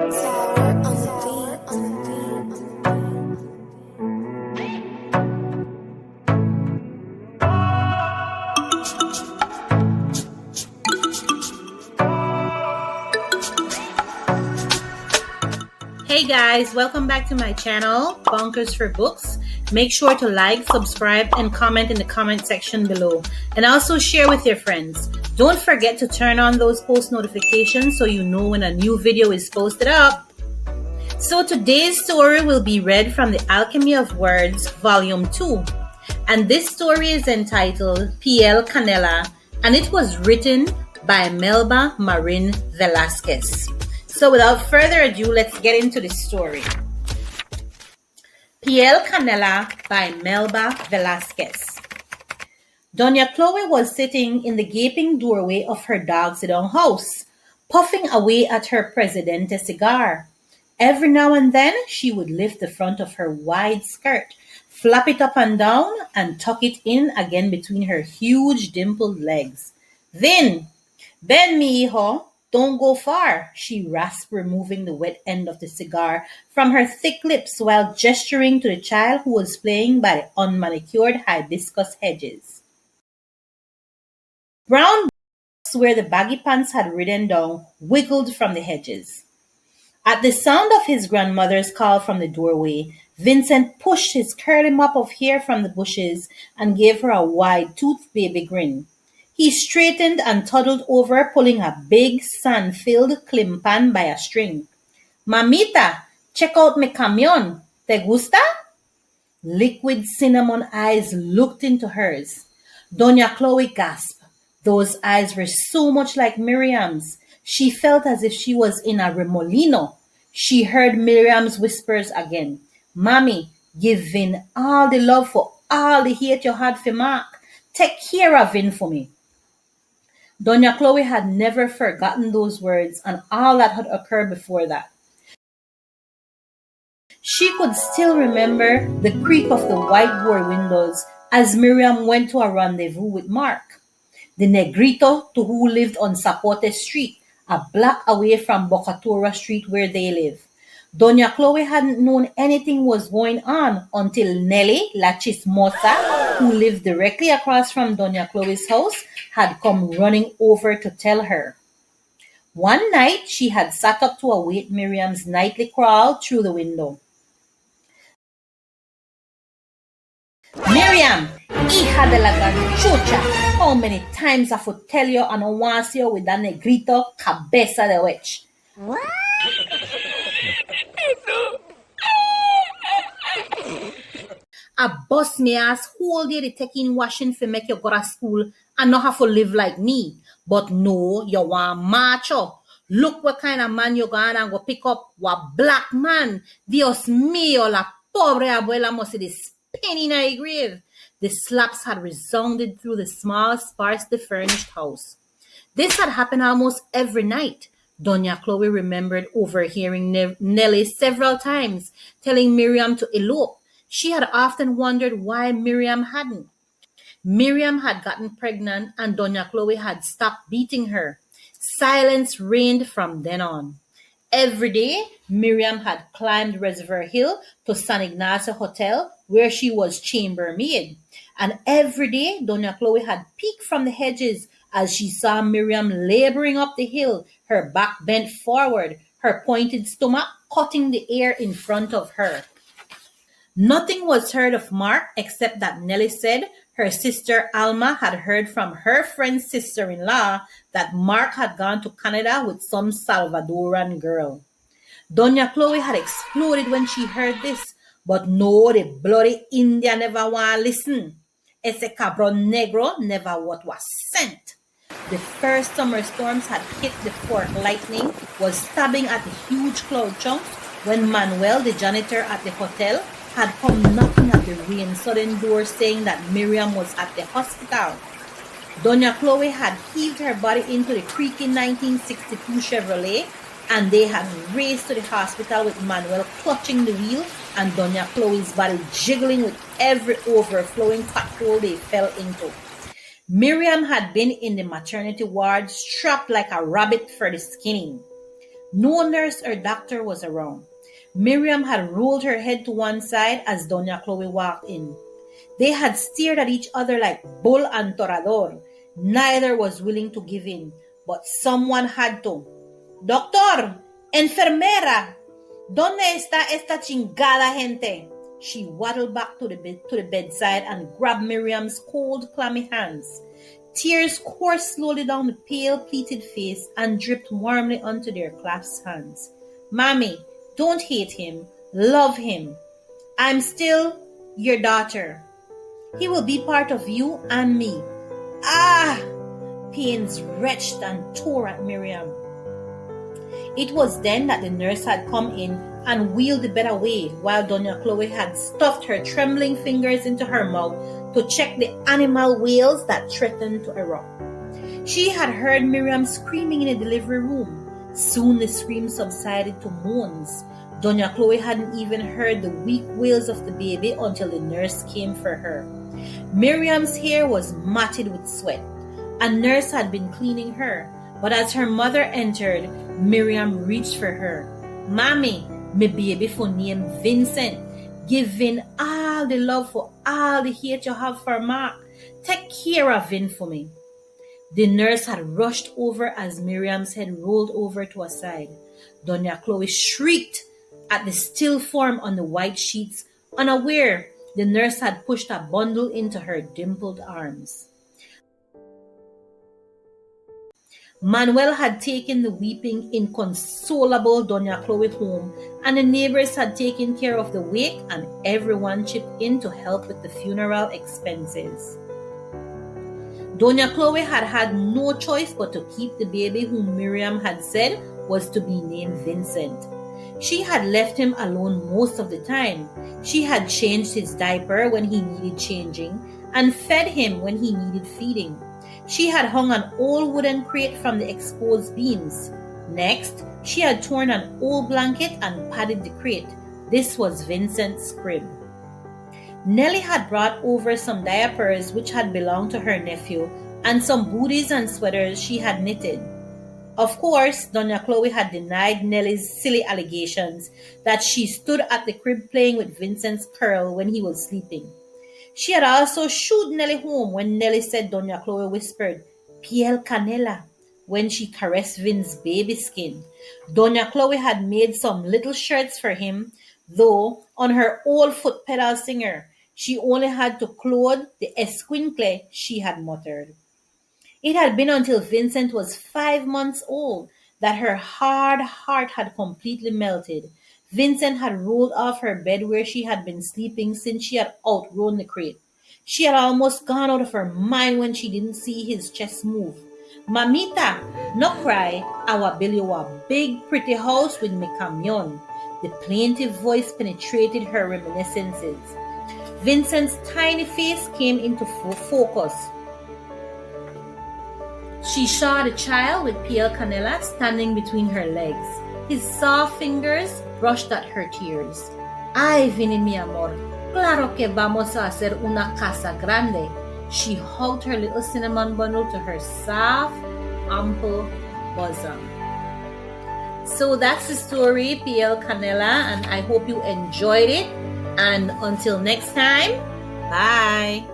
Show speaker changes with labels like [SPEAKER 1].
[SPEAKER 1] Hey guys, welcome back to my channel, Bonkers for Books. Make sure to like, subscribe, and comment in the comment section below. And also share with your friends. Don't forget to turn on those post notifications so you know when a new video is posted up. So today's story will be read from The Alchemy of Words, Volume 2. And this story is entitled Piel Canela, and it was written by Melba Marin-Velasquez. So without further ado, let's get into the story. Piel Canela by Melba Velasquez. Doña Chloe was sitting in the gaping doorway of her dog-sit-down house, puffing away at her Presidente cigar. Every now and then, she would lift the front of her wide skirt, flap it up and down, and tuck it in again between her huge dimpled legs. Then, "Ven, mi hijo, don't go far," she rasped, removing the wet end of the cigar from her thick lips while gesturing to the child who was playing by the unmanicured hibiscus hedges. Brown boots where the baggy pants had ridden down wiggled from the hedges. At the sound of his grandmother's call from the doorway, Vincent pushed his curly mop of hair from the bushes and gave her a wide-toothed baby grin. He straightened and toddled over, pulling a big, sand-filled clim pan by a string. "Mamita, check out mi camión. ¿Te gusta?" Liquid cinnamon eyes looked into hers. Doña Chloe gasped. Those eyes were so much like Miriam's. She felt as if she was in a remolino. She heard Miriam's whispers again. "Mommy, give Vin all the love for all the hate you had for Mark. Take care of Vin for me." Doña Chloe had never forgotten those words and all that had occurred before that. She could still remember the creak of the white board windows as Miriam went to a rendezvous with Mark, the negrito who lived on Zapote Street, a block away from Bocatora Street where they live. Doña Chloe hadn't known anything was going on until Nelly, La Chismosa, who lived directly across from Doña Chloe's house, had come running over to tell her. One night, she had sat up to await Miriam's nightly crawl through the window. "Miriam, hija de la ganchucha, how many times I have tell you I don't want to see you with that negrito cabeza de witch?" What? "I bust me ass whole day to take in washing for make you go to school and not have to live like me. But no, you want macho. Look what kind of man you gonna and go pick up. What black man. Dios mío, la pobre abuela must be spinning in her grave." The slaps had resounded through the small, sparsely furnished house. This had happened almost every night. Doña Chloe remembered overhearing Nelly several times telling Miriam to elope. She had often wondered why Miriam hadn't. Miriam had gotten pregnant and Doña Chloe had stopped beating her. Silence reigned from then on. Every day, Miriam had climbed Reservoir Hill to San Ignacio Hotel, where she was chambermaid. And every day, Doña Chloe had peeked from the hedges as she saw Miriam laboring up the hill, her back bent forward, her pointed stomach cutting the air in front of her. Nothing was heard of Mark except that Nelly said her sister Alma had heard from her friend's sister-in-law that Mark had gone to Canada with some Salvadoran girl. Doña Chloe had exploded when she heard this, but no, the bloody India never want listen. Ese cabrón negro never what was sent. The first summer storms had hit the fork lightning, was stabbing at the huge cloud chunks when Manuel, the janitor at the hotel, had come knocking at the rain-sodden door saying that Miriam was at the hospital. Doña Chloe had heaved her body into the creaky 1962 Chevrolet, and they had raced to the hospital with Manuel clutching the wheel and Doña Chloe's body jiggling with every overflowing pothole they fell into. Miriam had been in the maternity ward strapped like a rabbit for the skinning. No nurse or doctor was around. Miriam had rolled her head to one side as Doña Chloe walked in. They had stared at each other like bull and torador. Neither was willing to give in, but someone had to. Doctor, enfermera, ¿dónde está esta chingada gente? She waddled back to the bedside and grabbed Miriam's cold, clammy hands. Tears coursed slowly down the pale, pleated face and dripped warmly onto their clasped hands. Mommy, don't hate him. Love him. I'm still your daughter. He will be part of you and me. Ah! Pains wrenched and tore at Miriam. It was then that the nurse had come in and wheeled the bed away while Doña Chloe had stuffed her trembling fingers into her mouth to check the animal wails that threatened to erupt. She had heard Miriam screaming in the delivery room. Soon the screams subsided to moans. Doña Chloe hadn't even heard the weak wails of the baby until the nurse came for her. Miriam's hair was matted with sweat. A nurse had been cleaning her, but as her mother entered, Miriam reached for her. Mommy, my baby for name Vincent. Give Vin all the love for all the hate you have for Mark. Take care of Vin for me. The nurse had rushed over as Miriam's head rolled over to a side. Doña Chloe shrieked at the still form on the white sheets, unaware the nurse had pushed a bundle into her dimpled arms. Manuel had taken the weeping, inconsolable Doña Chloe home, and the neighbors had taken care of the wake, and everyone chipped in to help with the funeral expenses. Doña Chloe had had no choice but to keep the baby whom Miriam had said was to be named Vincent. She had left him alone most of the time. She had changed his diaper when he needed changing and fed him when he needed feeding. She had hung an old wooden crate from the exposed beams. Next, she had torn an old blanket and padded the crate. This was Vincent's crib. Nellie had brought over some diapers which had belonged to her nephew and some booties and sweaters she had knitted. Of course, Doña Chloe had denied Nellie's silly allegations that she stood at the crib playing with Vincent's curl when he was sleeping. She had also shooed Nellie home when Nellie said Doña Chloe whispered, Piel Canela, when she caressed Vin's baby skin. Doña Chloe had made some little shirts for him, though on her old foot pedal singer, she only had to clothe the escuincle she had muttered. It had been until Vincent was 5 months old that her hard heart had completely melted. Vincent had rolled off her bed where she had been sleeping since she had outgrown the crate. She had almost gone out of her mind when she didn't see his chest move. Mamita, no cry, I will build you a big pretty house with me camion. The plaintive voice penetrated her reminiscences. Vincent's tiny face came into focus. She saw the child with Piel Canela standing between her legs. His soft fingers brushed at her tears. Ay, Vini, mi amor, claro que vamos a hacer una casa grande. She hugged her little cinnamon bundle to her soft, ample bosom. So that's the story, Piel Canela, and I hope you enjoyed it. And until next time, bye.